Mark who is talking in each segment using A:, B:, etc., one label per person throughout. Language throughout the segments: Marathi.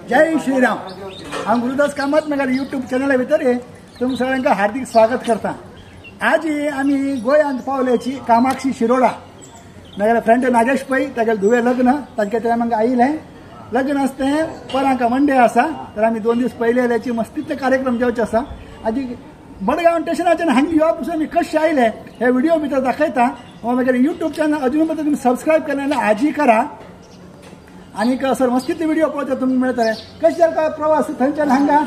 A: जय श्रीराम। हांव गुरुदास कामत म्हाका यूट्यूब चॅनला भितर तुमकां सगळ्यांका हार्दिक स्वागत करता। आज आमी गोंयांत पावल्याची कामाक्षी शिरोडा। म्हागे फ्रेंड नागेश पै तागेलें धुवे लग्न ताजे टायमाक आयिल्लें लग्न आसतें परांक मंडे आसा तर आमी 2 दीस पयले आयल्याची मस्तीतले कार्यक्रम जेवचे आसा। आजी मडगांव स्टेशनाच्यान हांगा येवप पसून आमी कशे आयले हे व्हिडिओ भितर दाखयता। म्हागे यूट्यूब चॅनल अजून पर्यंत तुम्ही सबस्क्राईब केलें जाल्यार आजी करा आणि सर मस्तीतले व्हिडिओ पळोवचे तुमकां मेळटले। कशें जालो प्रवास थंयच्यान हांगा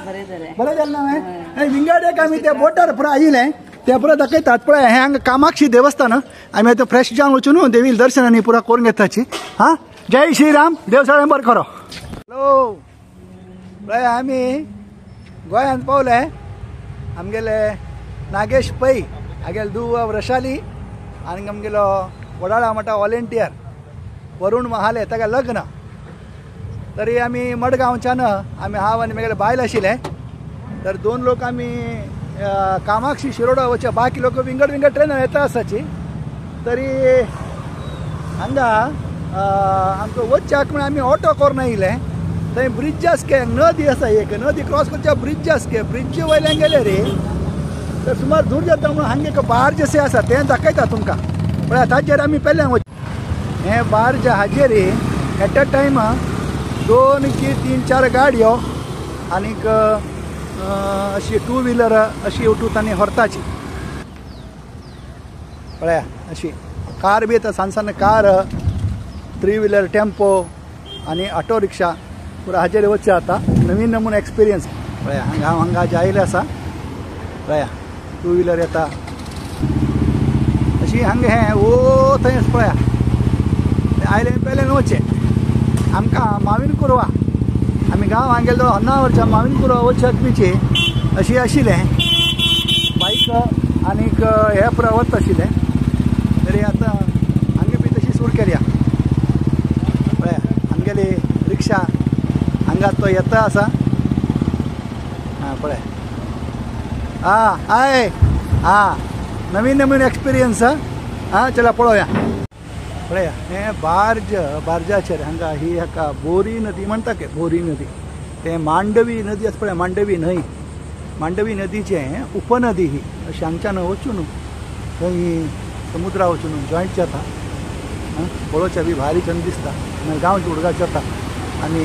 A: बरें जालें ना विंगाडेक आमी ते बोटार पुरो आयिल्ले ते पुरो दाखयतात पळय। हे हांगा कामाक्षी देवस्थान आमी आतां फ्रेश जावन वचून देवील दर्शनांनी पुरो करून घेताची। हां जय श्रीराम। देव सगळ्यांक बरें करो। हॅलो पळय आमी गोंयांत पावले। आमगेले नागेश पै आमगेले धुव वृषाली आनी आमगेलो वडाळा मठा व्हॉलेंटियर वरुण महाले ताका लग्न। तरी आमी मडगांवच्यान आमी हांव आनी म्हगेले बायल आशिल्ले तर 2 लोक आमी कामाक्षी शिरोडा वचे बाकी लोक विंगड विंगड ट्रेनार येता आसाची। तरी हांगा आमकां वचच्याक म्हण आमी ऑटो करून आयिल्ले। थंय ब्रिज आसके नदी आसा एक नदी क्रॉस करच्या ब्रिज आसके ब्रिज वयल्यान गेले रे तर सुमार दूर जाता म्हणून हांगा एक बार्ज अशें आसा तें दाखयता तुमकां। पळय ताचेर आमी पयल्यान हे बार्ज हाजेर एट अ टायम 2 की 3-4 गाडयो आनीक अशी 2 व्हिलर अशी उठून व्हरताची। पळया अशी कार बी येता सांसान कार 3 व्हिलर टेम्पो आनी ऑटो रिक्षा पुरो हाजेर वचचे आता नवीन नमून एक्सपिरियन्स। पळया हांगा जे आयिल्ले आसा पळया 2 व्हिलर येता अशी हांगा हे ओ थंय पळया आयले पयल्यान वचे आमकां माविन कुरवा आमी गांव हांगा गेलो होन्नावरच्या माविन कुरवा वचत बीचे अशी आशिल्लें बाईक आनीक हे पुरो वत आशिल्लें। तरी आतां हांगा बी तशी सूट केल्या पळया आमगेली रिक्षा हांगा तो येता आसा। हां पळय हां हाय हां नवीन नवीन एक्सपिरियन्स। हां चला पळोवया। पळया हे बार्जाचेर हांगा ही हाका बोरी नदी म्हणटा के बोरी नदी ते मांडवी नदी आसा पळय मांडवी न्हंय मांडवी नदीचे उपनदी ही अशी हांगच्यान वचून थंय समुद्रा वचून जॉयंट जाता। पळोवच्या बी भारी छंद दिसता गांवची उदकाची जाता आनी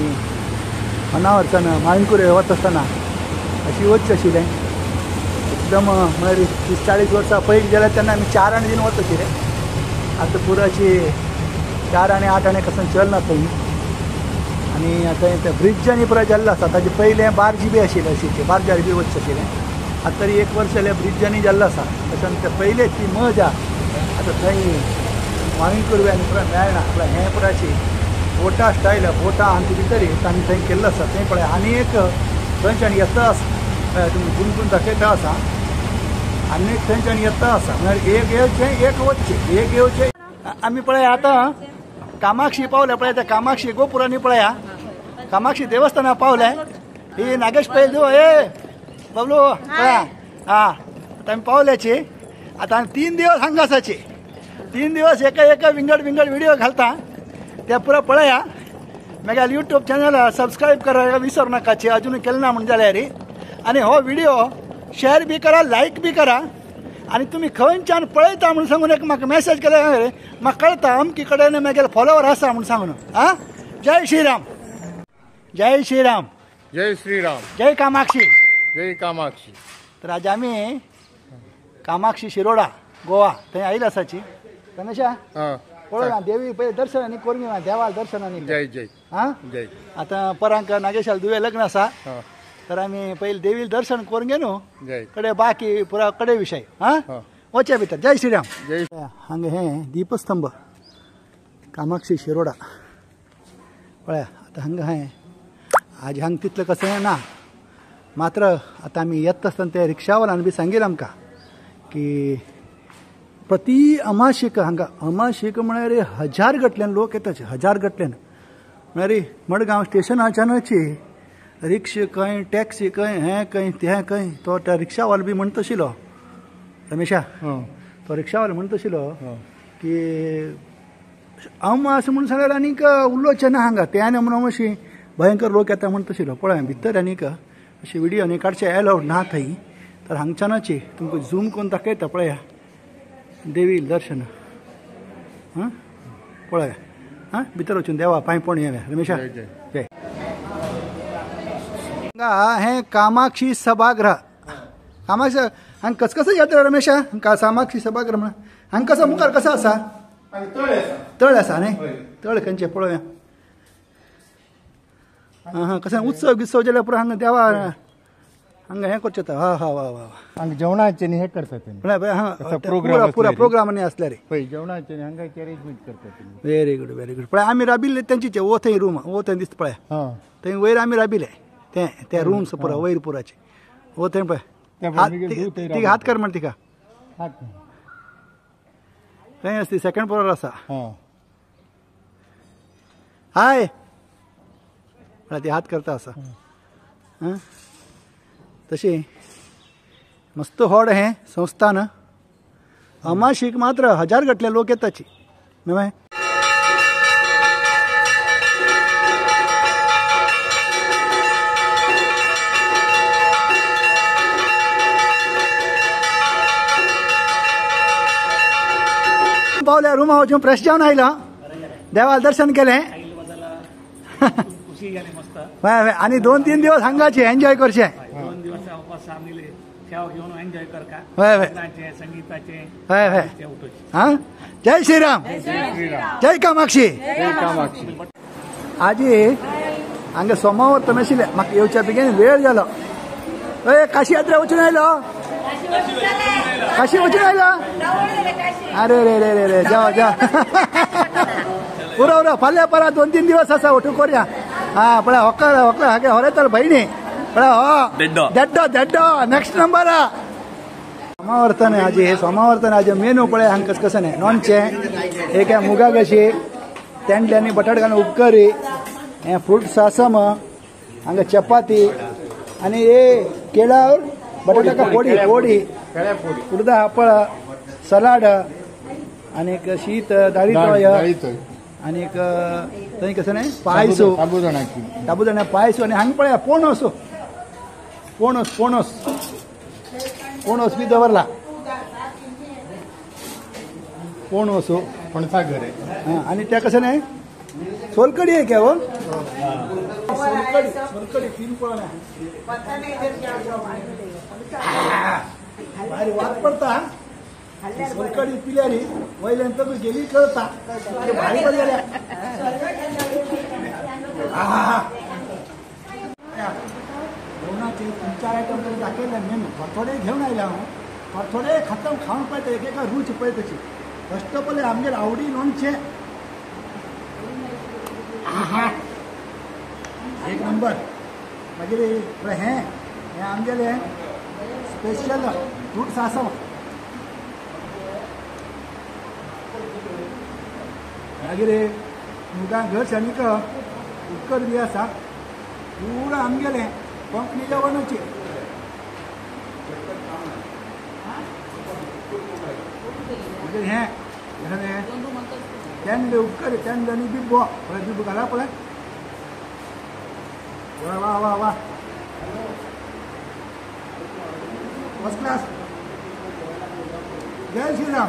A: होन्नावरच्यान माविनकुरे वता आसतना अशी वचचें आशिल्लें एकदम म्हळ्यार 30-40 वर्सां पयलीं गेल्यार तेन्ना आमी 4 आनी दिन वता आशिल्ले। आता पुराची 4 आनी 8 आनी कसं चलना थंय आनी आतां ते ब्रिजांनी पुरो जाल्लो आसा। ताजे पयलें बार्जी बी आशिल्ले अशीचे बार्जार बी वचचें आशिल्लें। आतां तरी 1 वर्स जालें ब्रिजांनी जाल्लो आसा तशें ते पयले ती मजा आतां थंय माविन कुरव्यांनी पुरो मेळना। पळय हें पुराची बोटा स्टायल बोटा आमचे भितर तांणी थंय केल्लो आसा थंय पळय आनी एक थंयच्यान येता आसा तुमी गुंतून दाखयता आसा आनी थंयच्यान येता आसा म्हळ्यार एक येवचें एक वचचें एक येवचें। आमी पळय आतां कामाक्षी पावले पळय त्या कामाक्षी गोपुरांनी पळया कामाक्षी देवस्थाना पावले। ही नागेश पै ए बाबलू पळया हां आतां आमी पावल्याची। आतां 3 दिवस हांगा आसाची 3 दिवस एका विंगड विंगड व्हिडिओ घालता ते पुरो पळया। म्हगेल्या यूट्यूब चॅनल सबस्क्राईब करा विसरू नाकाची अजून केलें ना म्हण जाल्यार आनी हो व्हिडिओ शेअर बी करा लाईक बी करा आणि तुम्ही खंयच्यान पळयता म्हणून सांगून एक म्हाका मेसेज केले म्हाका कळटा अमकी कडेन म्हगेले फॉलोवर आसा म्हणून सांगून। हां जय श्रीराम जय श्रीराम
B: जय श्रीराम
A: जय कामाक्षी
B: जय कामाक्षी।
A: तर आज आमी कामाक्षी शिरोडा गोवा थंय आयिल्ले आसाची कशें पळोवया देवी पळय दर्शनांनी करून घेवया देवाल दर्शनांनी
B: जय जय
A: हां
B: जय।
A: आतां परांक नागेशाल दुवे लग्न आसा तर आमी पयलीं देवी दर्शन करून घेनू कडे बाकी पुरा कडे विषय। हां वचे भितर जय श्रीराम जय। हांगा हें दीपस्तंभ कामाक्षी शिरोडा पळया आतां हांगा हें आज हांगा तितलें कसं ना मात्र आतां आमी येता आसतना ते रिक्षावाल्यान बी सांगिल्लें आमकां की प्रति अमाशेक हांगा अमाशेक म्हळ्यार 1000 गटल्यान लोक येताचे 1000 गटल्यान म्हळ्यार मडगांव स्टेशनाच्यानची रिक्षा खंय टॅक्सी खंय हें खंय तें खंय तो त्या रिक्षावालो बी म्हणटा आशिल्लो रमेशा तो रिक्षावालो म्हणटा आशिल्लो की हांव असं म्हणून सांगल्यार आनीक उलोवचें ना हांगा ते आनी म्हणून अशी भयंकर लोक येता म्हण तशिलो पळय भितर आनीक अशी व्हिडिओ न्ही काडचे एलाउड ना थंय तर हांगच्यानाची तुमकां झूम करून दाखयता पळया देवी दर्शन हां पळय हां भितर वचून देवा पांय पडून येया रमेशा जय हे कामाक्षी सभागृह कामाक्षी हांगा कसं येता रमेशा कामाक्षी सभागृह म्हणून हांगा कसं मुखार कसं आसा तळ आसा न्ही तळ खंयचे पळोवया हां कसं उत्सव बित्सव जाल्यार पुरो हांगा देवा हांगा हें करचें हा हा वा वा
C: हांगा जेवणाचे न्ही हें करतात
A: हां पुरा प्रोग्रामांनी आसल्यार
C: पळय जेवणाचे न्ही हांगा अरेंजमेंट करतात
A: व्हेरी गुड पळय आमी राबिल्ले तेंचे वो थंय रूम वो थंय दिसता पळय थंय वयर आमी राबिले ते रूम्स पुरा वयर पुराचे वो थंय पळय तिका हात कर म्हण तिका थंय आसता सेकंड फ्लोर आसा हाय ती हात करता आसा हां तशी मस्त व्हड हें संस्थान अमाशीक मात्र 1000 गटले लोक येताची न्हय पावल्या रुमा वचून फ्रेश जावन आयलो देवाला दर्शन केलें आनी 2-3 दिवस हांगाचे एन्जॉय करचे हय हय हां जय श्रीराम जय कामाक्षी आजी हांगा सोमावर नाशिल्ले म्हाका येवच्या बेगीन वेळ जालो अय काशी यात्रा वचून आयलो काशी वचून आयलो अरे रे रे रे रे जा जा पुरो फाल्यां परा 2-3 दिवस आसा वठू करया हां पळय होकार हागे होरेताल भयणी पळय हो देड्डो नेक्स्ट नंबर सोमावर्तन आजी सोमावर्तन आजी मेनू पळय हांगा कसं न्ही नॉनचे एक मुगा कशी तेंडली आनी बटाट घालून उपकरी हें फ्रूट सासम हांगा चपाती आनी हे केळावर बटाटा पोडी उडदा हापळ सलाड आनीक शीत दाळी तोय आनीक थंय कसं न्ही पायसो साबुदाणा पायसो आनी हांगा पळया पोणोस बी दवरला पोणोस
C: पणसागर
A: आनी त्या कसं न्ही सोलकडी आहे क्या सोलकडी तीन पळोवया भारी वाद पडता सोलकडी पिल्यारी वयल्यान तक गेली कळता भारी बरी जाल्या जेवणाचे 3-4 आयटम तरी दाखयले मेनू थोडे घेवन आयला हांव थोडे खतम खावन पळयता एक रूच पळय तशी फस्ट ऑफ ऑल आमगेर आवडी लोणचें एक नंबर मागीर हें आमगेलें स्पेशल फ्रूट सासव मागीर मुगा घस आनीक उकर बी आसा पुरो आमगेलें कोंकणी जेवणाची मागीर हें तेंड उपकर तेंड आनी बिब्बो पळय बिब्बो घाला पळय वा वा वा फर्स्ट क्लास जय श्रीराम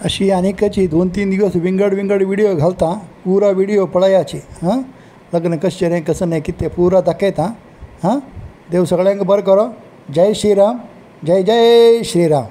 A: अशी आनीकची 2-3 दिवस विंगड व्हिडिओ घालता पुरा व्हिडिओ पळयाची हां लग्न कशें रे कसं नाही कितें पुरा दाखयता हां देव सगळ्यांक बरें करो जय श्रीराम जय जय श्रीराम.